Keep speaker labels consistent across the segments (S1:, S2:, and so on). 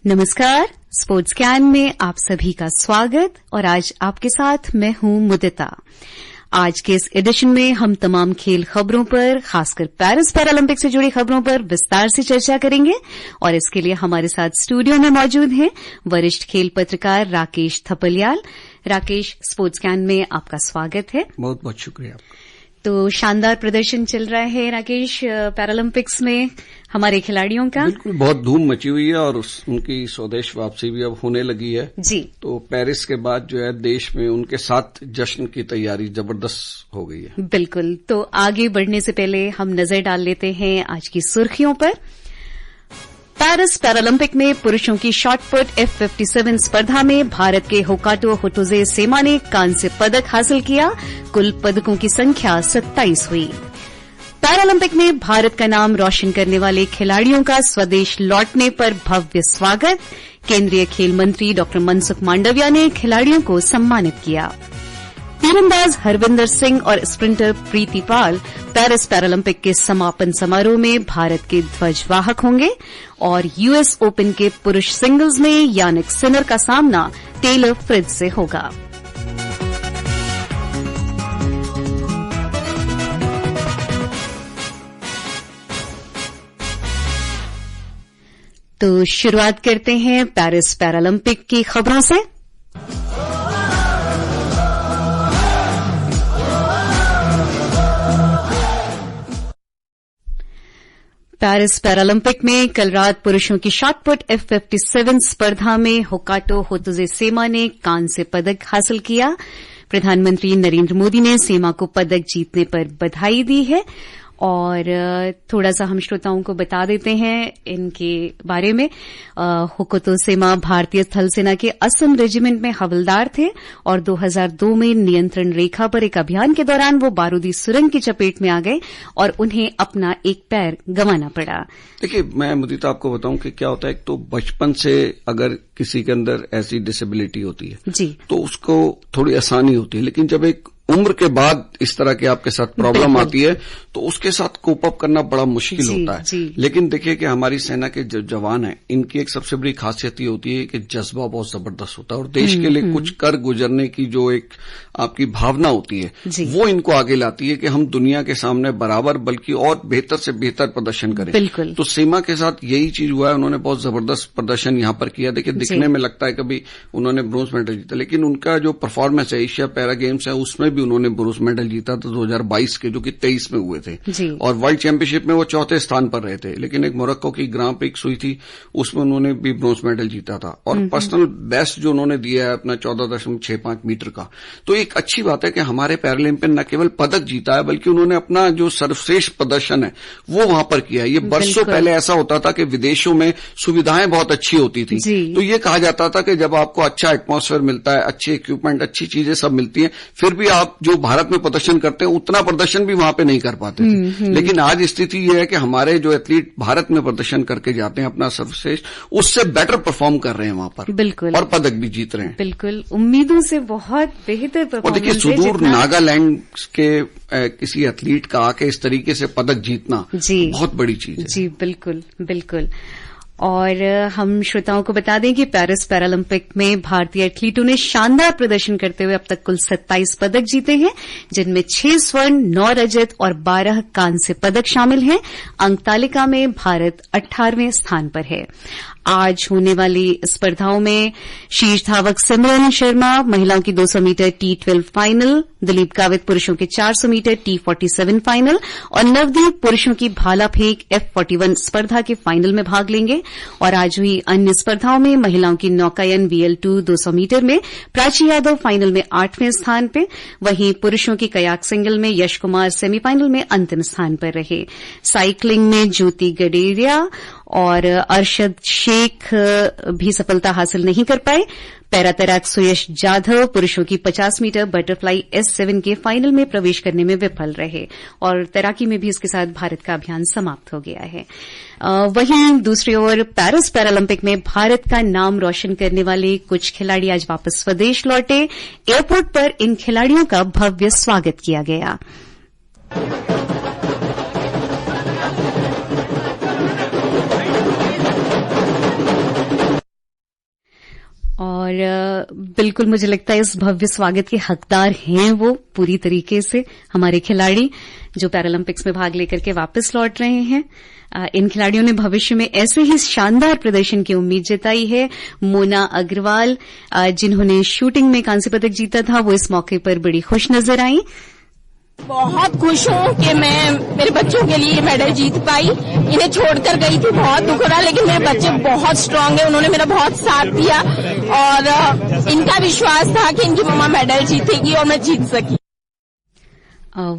S1: नमस्कार, sports can में आप सभी का स्वागत और आज आपके साथ मैं हूं मुदिता। आज के इस एडिशन में हम तमाम खेल खबरों पर, खासकर पेरिस पैरालंपिक से जुड़ी खबरों पर विस्तार से चर्चा करेंगे और इसके लिए हमारे साथ स्टूडियो में मौजूद हैं वरिष्ठ खेल पत्रकार राकेश थपलियाल। राकेश, स्पोर्ट्स कैन में आपका स्वागत है।
S2: बहुत बहुत शुक्रिया।
S1: तो शानदार प्रदर्शन चल रहा है राकेश पैरालंपिक्स में हमारे खिलाड़ियों का।
S2: बिल्कुल, बहुत धूम मची हुई है और उनकी स्वदेश वापसी भी अब होने लगी है
S1: जी।
S2: तो पेरिस के बाद जो है देश में उनके साथ जश्न की तैयारी जबरदस्त हो गई है।
S1: बिल्कुल, तो आगे बढ़ने से पहले हम नजर डाल लेते हैं आज की सुर्खियों पर। पेरिस पैरालंपिक में पुरुषों की शॉटपुट F57 स्पर्धा में भारत के होकाटो होटोजे सेमा ने कांस्य पदक हासिल किया। कुल पदकों की संख्या 27 हुई। पैरालंपिक में भारत का नाम रोशन करने वाले खिलाड़ियों का स्वदेश लौटने पर भव्य स्वागत। केंद्रीय खेल मंत्री डॉ मनसुख मांडविया ने खिलाड़ियों को सम्मानित किया। तीरंदाज हरविंदर सिंह और स्प्रिंटर प्रीति पाल पेरिस पैरालंपिक के समापन समारोह में भारत के ध्वजवाहक होंगे और यूएस ओपन के पुरुष सिंगल्स में यानिक सिनर का सामना टेलर फ्रिट्ज से होगा। तो शुरुआत करते हैं पेरिस पैरालंपिक की खबरों से। पेरिस पैरालंपिक में कल रात पुरुषों की शॉटपुट F57 स्पर्धा में होकाटो होटोजे सेमा ने कांस्य पदक हासिल किया। प्रधानमंत्री नरेंद्र मोदी ने सेमा को पदक जीतने पर बधाई दी है और थोड़ा सा हम श्रोताओं को बता देते हैं इनके बारे में। होकाटो सेमा भारतीय थल सेना के असम रेजिमेंट में हवलदार थे और 2002 में नियंत्रण रेखा पर एक अभियान के दौरान वो बारूदी सुरंग की चपेट में आ गए और उन्हें अपना एक पैर गंवाना पड़ा।
S2: देखिए, मैं मुदिता आपको बताऊं कि क्या होता है। एक तो बचपन से अगर किसी के अंदर ऐसी डिसेबिलिटी होती है जी, तो उसको थोड़ी आसानी होती है, लेकिन जब एक उम्र के बाद इस तरह की आपके साथ प्रॉब्लम आती है तो उसके साथ कोप अप करना बड़ा मुश्किल होता है। लेकिन देखिए कि हमारी सेना के जो जवान हैं, इनकी एक सबसे बड़ी खासियत ये होती है कि जज्बा बहुत जबरदस्त होता है और देश के लिए कुछ कर गुजरने की जो एक आपकी भावना होती है वो इनको आगे लाती है कि हम दुनिया के सामने बराबर बल्कि और बेहतर से बेहतर प्रदर्शन करें।
S1: बिल्कुल।
S2: तो सेमा के साथ यही चीज हुआ है। उन्होंने बहुत जबरदस्त प्रदर्शन यहां पर किया। देखिए, दिखने में लगता है कभी उन्होंने ब्रोंज मेडल जीता, लेकिन उनका जो परफॉर्मेंस है एशिया पैरा गेम्स है उसमें भी उन्होंने ब्रोंज मेडल जीता था 2022 के, जो कि 23 में हुए थे और वर्ल्ड चैंपियनशिप में वो चौथे स्थान पर रहे थे। लेकिन एक मोरक्को की ग्रां प्रिक्स हुई थी, उसमें उन्होंने भी ब्रोंज मेडल जीता था और पर्सनल बेस्ट जो उन्होंने दिया है अपना 14.65 मीटर का। तो एक अच्छी बात है कि हमारे पैरालंपियन न केवल पदक जीता है बल्कि उन्होंने अपना जो सर्वश्रेष्ठ प्रदर्शन है वो वहां पर किया है। ये वर्षों पहले ऐसा होता था कि विदेशों में सुविधाएं बहुत अच्छी होती थी, तो ये कहा जाता था कि जब आपको अच्छा एटमॉस्फेयर मिलता है, अच्छे इक्विपमेंट, अच्छी चीजें सब मिलती हैं, फिर भी आप जो भारत में प्रदर्शन करते हैं उतना प्रदर्शन भी वहां पे नहीं कर पाते थे। लेकिन आज स्थिति यह है कि हमारे जो एथलीट भारत में प्रदर्शन करके जाते हैं अपना सर्वश्रेष्ठ, उससे बेटर परफॉर्म कर रहे हैं वहां पर।
S1: बिल्कुल।
S2: और पदक भी जीत रहे हैं। बिल्कुल,
S1: उम्मीदों से बहुत बेहतर परफॉर्मेंस।
S2: और देखिए, सुदूर नागालैंड के किसी एथलीट का आके इस तरीके से पदक जीतना बहुत बड़ी चीज है।
S1: जी बिल्कुल बिल्कुल। और हम श्रोताओं को बता दें कि पेरिस पैरालंपिक में भारतीय एथलीटों ने शानदार प्रदर्शन करते हुए अब तक कुल 27 पदक जीते हैं, जिनमें 6 स्वर्ण, 9 रजत और 12 कांस्य पदक शामिल हैं। अंक तालिका में भारत 18वें स्थान पर है। आज होने वाली स्पर्धाओं में शीर्ष धावक सिमरन शर्मा महिलाओं की 200 metre T12 final, Dilip Gavit पुरुषों के 400 मीटर T47 फाइनल और नवदीप पुरुषों की भाला फेंक F41 स्पर्धा के फाइनल में भाग लेंगे। और आज हुई अन्य स्पर्धाओं में महिलाओं की नौकायन VL2 200 मीटर में प्राची यादव फाइनल में 8वें स्थान पे, वहीं पुरुषों की कयाक सिंगल में यश कुमार सेमीफाइनल में अंतिम स्थान पर रहे। साइकिलिंग में ज्योति गडेरिया और अरशद शेख भी सफलता हासिल नहीं कर पाए। पैरा तैराक सुयश जाधव पुरुषों की 50 मीटर बटरफ्लाई S7 के फाइनल में प्रवेश करने में विफल रहे और तैराकी में भी इसके साथ भारत का अभियान समाप्त हो गया है। वहीं दूसरी ओर पेरिस पैरालंपिक में भारत का नाम रोशन करने वाले कुछ खिलाड़ी आज वापस स्वदेश लौटे। एयरपोर्ट पर इन खिलाड़ियों का भव्य स्वागत किया गया। और बिल्कुल मुझे लगता है इस भव्य स्वागत के हकदार हैं वो पूरी तरीके से हमारे खिलाड़ी जो पैरालंपिक्स में भाग लेकर के वापस लौट रहे हैं। इन खिलाड़ियों ने भविष्य में ऐसे ही शानदार प्रदर्शन की उम्मीद जताई है। मोना अग्रवाल जिन्होंने शूटिंग में कांस्य पदक जीता था, वो इस मौके पर बड़ी खुश नजर आई।
S3: बहुत खुश हूँ कि मैं मेरे बच्चों के लिए मेडल जीत पाई। इन्हें छोड़कर गई थी, बहुत दुख हो रहा, लेकिन मेरे बच्चे बहुत स्ट्रांग है, उन्होंने मेरा बहुत साथ दिया और इनका विश्वास था कि इनकी मम्मा मेडल जीतेगी और मैं जीत सकी।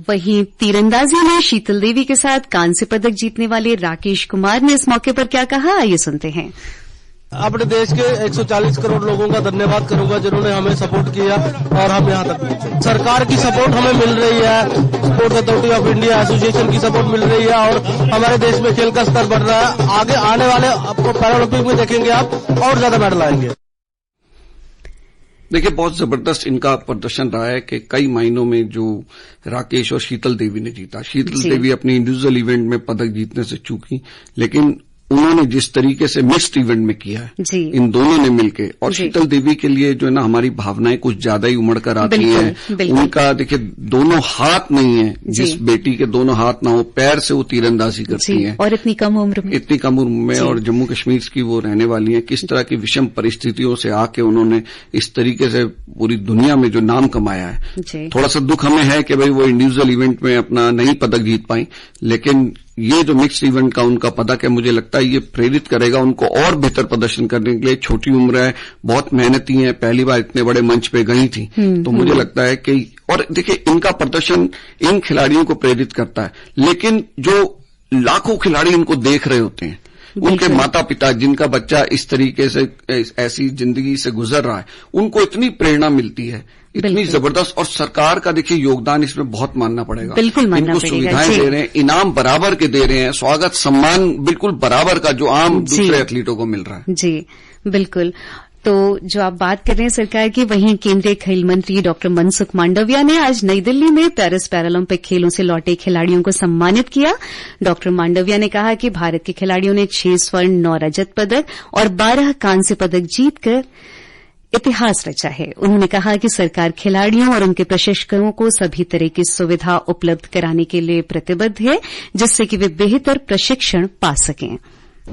S1: वहीं तीरंदाजी में शीतल देवी के साथ कांस्य पदक जीतने वाले राकेश कुमार ने इस मौके पर क्या कहा, आइए सुनते हैं।
S4: अपने देश के 140 करोड़ लोगों का धन्यवाद करूंगा जिन्होंने हमें सपोर्ट किया और हम यहाँ तक पहुंचे। सरकार की सपोर्ट हमें मिल रही है, sports authority of India association की सपोर्ट मिल रही है और हमारे देश में खेल का स्तर बढ़ रहा है। आगे आने वाले आपको पैरालंपिक में देखेंगे आप और ज्यादा मेडल आएंगे।
S2: देखिए, बहुत जबरदस्त इनका प्रदर्शन रहा है कि कई मायनों में जो राकेश और शीतल देवी ने जीता। शीतल देवी अपनी इंडिविजुअल इवेंट में पदक जीतने से चूकी, लेकिन उन्होंने जिस तरीके से मिक्स्ड इवेंट में किया है इन दोनों ने मिलके, और शीतल देवी के लिए जो है ना हमारी भावनाएं कुछ ज्यादा ही उमड़ कर आती हैं। उनका देखिए दोनों हाथ नहीं है, जिस बेटी के दोनों हाथ ना हो, पैर से वो तीरंदाजी करती हैं
S1: और इतनी कम उम्र में
S2: और जम्मू कश्मीर की वो रहने वाली हैं। किस तरह की विषम परिस्थितियों से आके उन्होंने इस तरीके से पूरी दुनिया में जो नाम कमाया है। थोड़ा सा दुख हमें है कि भाई वो इंडिविजुअल इवेंट में अपना नहीं पदक जीत पाई, लेकिन ये जो मिक्स्ड इवेंट का उनका पदक है, मुझे लगता है ये प्रेरित करेगा उनको और बेहतर प्रदर्शन करने के लिए। छोटी उम्र है, बहुत मेहनती है, पहली बार इतने बड़े मंच पे गई थी, तो मुझे लगता है कि, और देखिए इनका प्रदर्शन इन खिलाड़ियों को प्रेरित करता है, लेकिन जो लाखों खिलाड़ी इनको देख रहे होते हैं, उनके माता पिता जिनका बच्चा इस तरीके से ऐसी जिंदगी से गुजर रहा है, उनको इतनी प्रेरणा मिलती है, इतनी जबरदस्त। और सरकार का देखिए योगदान इसमें बहुत मानना पड़ेगा। इनको सुविधाएं दे रहे हैं, इनाम बराबर के दे रहे हैं, स्वागत सम्मान बिल्कुल बराबर का जो आम दूसरे एथलीटों को मिल रहा है।
S1: जी बिल्कुल। तो जो आप बात कर रहे हैं सरकार की, वहीं केंद्रीय खेल मंत्री डॉक्टर मनसुख मांडविया ने आज नई दिल्ली में पेरिस पैरालंपिक खेलों से लौटे खिलाड़ियों को सम्मानित किया। डॉक्टर मांडविया ने कहा कि भारत के खिलाड़ियों ने 6 स्वर्ण, 9 रजत पदक और 12 कांस्य पदक जीतकर इतिहास रचा है। उन्होंने कहा कि सरकार खिलाड़ियों और उनके प्रशिक्षकों को सभी तरह की सुविधा उपलब्ध कराने के लिए प्रतिबद्ध है, जिससे कि वे बेहतर प्रशिक्षण पा सकें।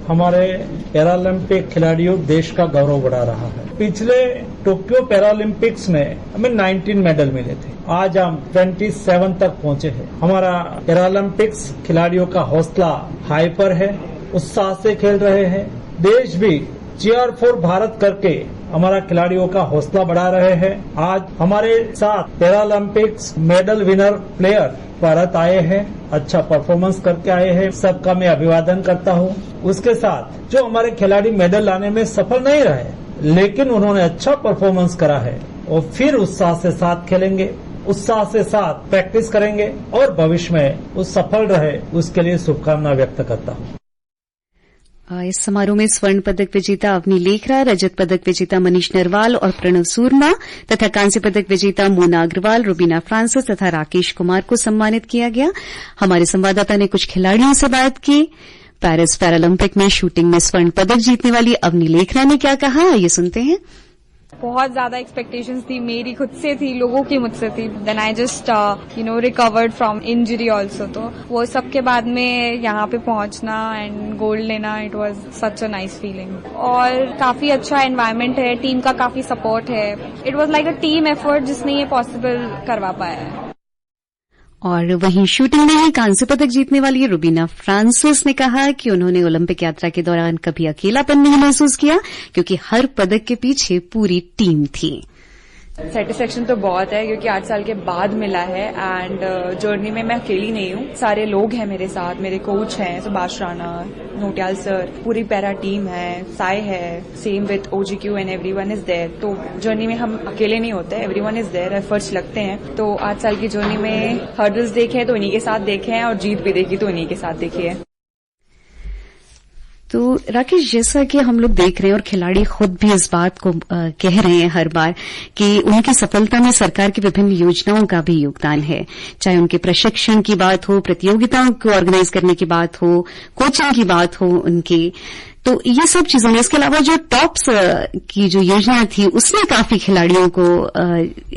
S5: हमारे पैरालंपिक खिलाड़ियों देश का गौरव बढ़ा रहा है। पिछले टोक्यो पैरालंपिक्स में हमें 19 मेडल मिले थे, आज हम 27 तक पहुंचे हैं। हमारा पैरालंपिक्स खिलाड़ियों का हौसला हाई पर है, उत्साह से खेल रहे हैं। देश भी चीयर फॉर भारत करके हमारा खिलाड़ियों का हौसला बढ़ा रहे हैं। आज हमारे साथ Paralympics medal winner player Bharat आए हैं, अच्छा परफॉर्मेंस करके आए हैं, सबका मैं अभिवादन करता हूं। उसके साथ जो हमारे खिलाड़ी मेडल लाने में सफल नहीं रहे, लेकिन उन्होंने अच्छा परफॉर्मेंस करा है, और फिर उत्साह से साथ खेलेंगे, उत्साह से साथ प्रैक्टिस करेंगे और भविष्य में वो सफल रहे, उसके लिए शुभकामना व्यक्त करता हूं।
S1: इस समारोह में स्वर्ण पदक विजेता अवनी लेखरा, रजत पदक विजेता मनीष नरवाल और प्रणव सूरमा तथा कांस्य पदक विजेता मोना अग्रवाल, रुबीना फ्रांसिस तथा राकेश कुमार को सम्मानित किया गया। हमारे संवाददाता ने कुछ खिलाड़ियों से बात की। पेरिस पैरालंपिक में शूटिंग में स्वर्ण पदक जीतने वाली अवनी लेखरा ने क्या कहा, ये सुनते हैं।
S6: बहुत ज्यादा एक्सपेक्टेशंस थी, मेरी खुद से थी, लोगों की मुझसे थी। Then I just recovered from injury also. तो वो सब के बाद में यहाँ पे पहुंचना एंड गोल्ड लेना, it was such a nice feeling. और काफी अच्छा एनवायरनमेंट है, टीम का काफी सपोर्ट है। It was like a team effort जिसने ये पॉसिबल करवा पाया है।
S1: और वहीं शूटिंग में ही कांस्य पदक जीतने वाली रुबीना फ्रांसिस ने कहा कि उन्होंने ओलंपिक यात्रा के दौरान कभी अकेलापन नहीं महसूस किया, क्योंकि हर पदक के पीछे पूरी टीम थी।
S7: सेटिस्फेक्शन तो बहुत है, क्योंकि 8 साल के बाद मिला है एंड जर्नी में मैं अकेली नहीं हूँ, सारे लोग हैं मेरे साथ। मेरे कोच हैं सुभाष राणा, नोटियाल सर, पूरी पैरा टीम है, साई है, same with OGQ and everyone is there. तो जर्नी में हम अकेले नहीं होते, एवरीवन इज देयर, एफर्ट्स लगते हैं। तो 8 साल की जर्नी में हर्डल्स देखे तो इन्हीं के साथ देखे हैं, और जीत भी देखी तो इन्हीं के साथ देखी है।
S1: तो राकेश, जैसा कि हम लोग देख रहे हैं और खिलाड़ी खुद भी इस बात को कह रहे हैं हर बार कि उनकी सफलता में सरकार की विभिन्न योजनाओं का भी योगदान है, चाहे उनके प्रशिक्षण की बात हो, प्रतियोगिताओं को ऑर्गेनाइज करने की बात हो, कोचिंग की बात हो उनकी, तो ये सब चीजों ने, इसके अलावा जो टॉप्स की जो योजना थी उसने काफी खिलाड़ियों को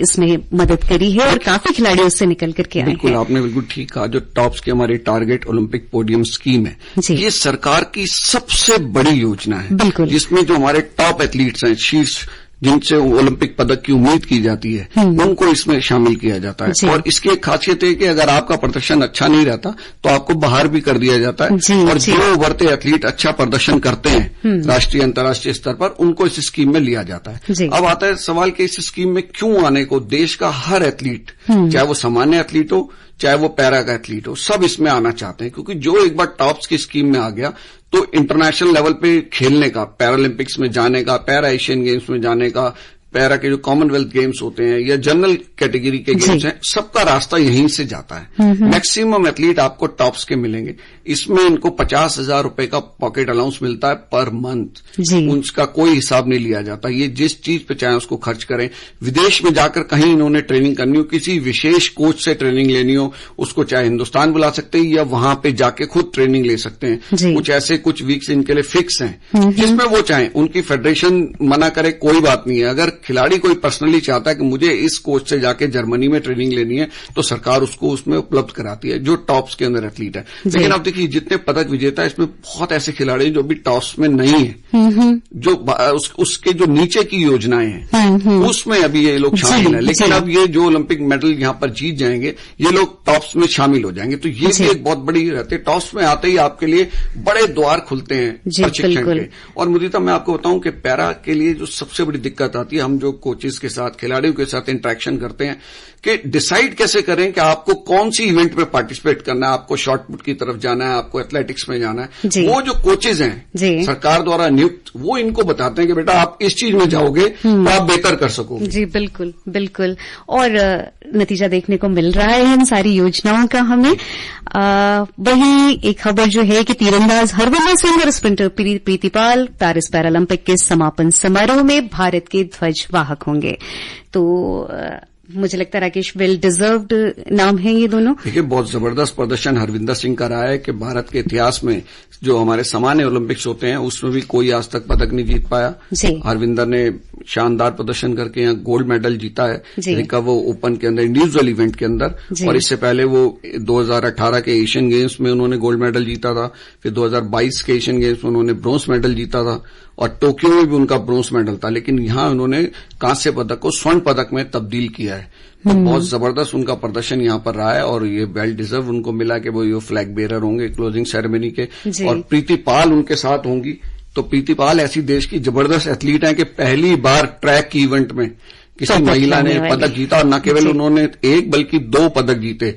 S1: इसमें मदद करी है और काफी खिलाड़ी उससे निकल करके आए हैं।
S2: बिल्कुल, आपने बिल्कुल ठीक कहा। जो टॉप्स की हमारी टारगेट ओलंपिक पोडियम स्कीम है, ये सरकार की सबसे बड़ी योजना है, बिल्कुल, जिसमें जो हमारे टॉप एथलीट्स हैं, शीर्ष जिनसे ओलंपिक पदक की उम्मीद की जाती है, उनको इसमें शामिल किया जाता है। और इसकी एक खासियत है कि अगर आपका प्रदर्शन अच्छा नहीं रहता तो आपको बाहर भी कर दिया जाता है, और जो उभरते एथलीट अच्छा प्रदर्शन करते हैं राष्ट्रीय अंतर्राष्ट्रीय स्तर पर, उनको इस स्कीम में लिया जाता है। अब आता है सवाल कि इस स्कीम में क्यों आने को देश का हर एथलीट, चाहे वो सामान्य एथलीट हो चाहे वो पैरा का एथलीट हो, सब इसमें आना चाहते हैं, क्योंकि जो एक बार टॉप्स की स्कीम में आ गया तो इंटरनेशनल लेवल पे खेलने का, पैरालंपिक्स में जाने का, पैरा एशियन गेम्स में जाने का, पैरा के जो कॉमनवेल्थ गेम्स होते हैं या जनरल कैटेगरी के गेम्स हैं, सबका रास्ता यहीं से जाता है। मैक्सिमम एथलीट आपको टॉप्स के मिलेंगे। इसमें इनको 50,000 रुपए का पॉकेट अलाउंस मिलता है पर मंथ, उसका कोई हिसाब नहीं लिया जाता। ये जिस चीज पे चाहे उसको खर्च करें। विदेश में जाकर कहीं इन्होंने ट्रेनिंग करनी हो, किसी विशेष कोच से ट्रेनिंग लेनी हो, उसको चाहे हिंदुस्तान बुला सकते हैं या वहां पे जाके खुद ट्रेनिंग ले सकते हैं। कुछ ऐसे कुछ वीक्स इनके लिए फिक्स हैं, जिसमें वो चाहें, उनकी फेडरेशन मना करे कोई बात नहीं है। अगर खिलाड़ी कोई पर्सनली चाहता है कि मुझे इस कोच से जाके जर्मनी में ट्रेनिंग लेनी है, तो सरकार उसको उसमें उपलब्ध कराती है, जो टॉप्स के अंदर एथलीट है। लेकिन आप देखिए, जितने पदक विजेता है इसमें बहुत ऐसे खिलाड़ी जो भी टॉप्स में नहीं है, जो उसके जो नीचे की योजनाएं हैं उसमें अभी ये लोग शामिल हैं। लेकिन अब ये जो ओलंपिक मेडल यहां पर जीत जाएंगे, ये लोग टॉप्स में शामिल हो जाएंगे। तो ये भी एक बहुत बड़ी रहती है। टॉप्स में आते ही आपके लिए बड़े द्वार खुलते हैं प्रशिक्षण के। और मुदीता, मैं आपको बताऊं कि पैरा के लिए जो सबसे बड़ी दिक्कत आती है, हम जो कोचेस के साथ, खिलाड़ियों के साथ इंटरेक्शन करते हैं कि डिसाइड कैसे करें कि आपको कौन सी इवेंट में पार्टिसिपेट करना है, आपको शॉर्ट पुट की तरफ जाना है, आपको एथलेटिक्स में जाना है। वो जो कोचेज हैं सरकार द्वारा नियुक्त, वो इनको बताते हैं कि बेटा आप इस चीज में जाओगे तो आप बेहतर कर सकोगे। जी
S1: बिल्कुल बिल्कुल। और नतीजा देखने को मिल रहा है इन सारी योजनाओं का हमें। वहीं एक खबर जो है कि तीरंदाज हरविंदर सिंह और स्प्रिंटर प्रीतिपाल पेरिस पैरालंपिक के समापन समारोह में भारत के ध्वज वाहक होंगे। तो मुझे लगता है राकेश, वेल डिजर्व्ड नाम है ये दोनों।
S2: देखिए, बहुत जबरदस्त प्रदर्शन हरविंदर सिंह का रहा है कि भारत के इतिहास में जो हमारे सामान्य ओलंपिक्स होते हैं उसमें भी कोई आज तक पदक नहीं जीत पाया। हरविंदर ने शानदार प्रदर्शन करके यहाँ गोल्ड मेडल जीता है रिकर्व ओपन के अंदर, इंडिविजुअल इवेंट के अंदर। और इससे पहले वो 2018 के एशियन गेम्स में उन्होंने गोल्ड मेडल जीता था, फिर 2022 के एशियन गेम्स में उन्होंने ब्रोंज मेडल जीता था, और टोक्यो में भी उनका ब्रोंज मेडल था। लेकिन यहां उन्होंने कांस्य पदक को स्वर्ण पदक में तब्दील किया है। तो बहुत जबरदस्त उनका प्रदर्शन यहां पर रहा है, और ये वेल डिजर्व उनको मिला कि वो ये फ्लैग बेरर होंगे क्लोजिंग सेरेमनी के, और प्रीतिपाल उनके साथ होंगी। तो प्रीतिपाल ऐसी देश की जबरदस्त एथलीट हैं कि पहली बार ट्रैक की इवेंट में किसी महिला ने पदक जीता, और न केवल उन्होंने एक बल्कि 2 पदक जीते।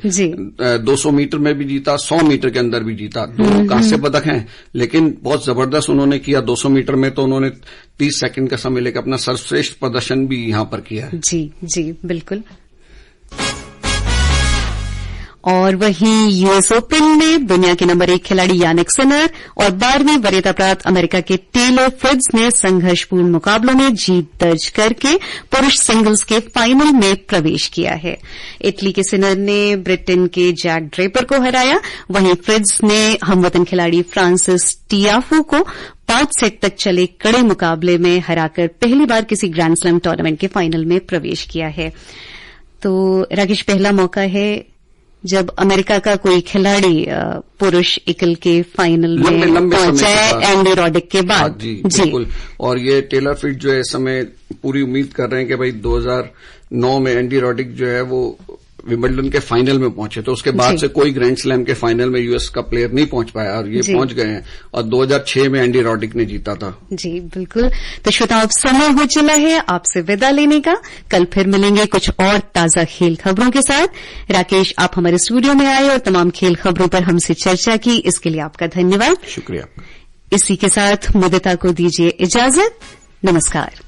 S2: 200 मीटर में भी जीता, 100 मीटर के अंदर भी जीता। 2 कांस्य पदक हैं, लेकिन बहुत जबरदस्त उन्होंने किया। 200 मीटर में तो उन्होंने 30 सेकंड का समय लेकर अपना सर्वश्रेष्ठ प्रदर्शन भी यहां पर किया है।
S1: जी बिल्कुल। और वहीं यूएस ओपन में दुनिया के नंबर 1 खिलाड़ी यानिक सिनर और 12वीं वरीयता प्राप्त अमेरिका के टेलर फ्रिट्ज ने संघर्षपूर्ण मुकाबलों में जीत दर्ज करके पुरुष सिंगल्स के फाइनल में प्रवेश किया है। इटली के सिनर ने ब्रिटेन के जैक ड्रेपर को हराया, वहीं फ्रिट्ज ने हमवतन खिलाड़ी फ्रांसिस टियाफो को 5 सेट तक चले कड़े मुकाबले में हराकर पहली बार किसी ग्रैंड स्लैम टूर्नामेंट के फाइनल में प्रवेश किया है। तो राकेश, पहला मौका है जब अमेरिका का कोई खिलाड़ी पुरुष एकल के फाइनल में पहुंचा है एंडी रॉडिक के बाद।
S2: जी बिल्कुल। और ये टेलर फ्रिट्ज जो है इस समय पूरी उम्मीद कर रहे हैं कि भाई 2009 में एंडी रॉडिक जो है वो विंबलडन के फाइनल में पहुंचे, तो उसके बाद से कोई ग्रैंड स्लैम के फाइनल में यूएस का प्लेयर नहीं पहुंच पाया, और ये पहुंच गए हैं। और 2006 में एंडी रॉडिक ने जीता था।
S1: जी बिल्कुल। तो श्रोताओं, अब समय हो चला है आपसे विदा लेने का। कल फिर मिलेंगे कुछ और ताजा खेल खबरों के साथ। राकेश, आप हमारे स्टूडियो में आए और तमाम खेल खबरों पर हमसे चर्चा की, इसके लिए आपका धन्यवाद।
S2: शुक्रिया।
S1: इसी के साथ मुदिता को दीजिए इजाजत। नमस्कार।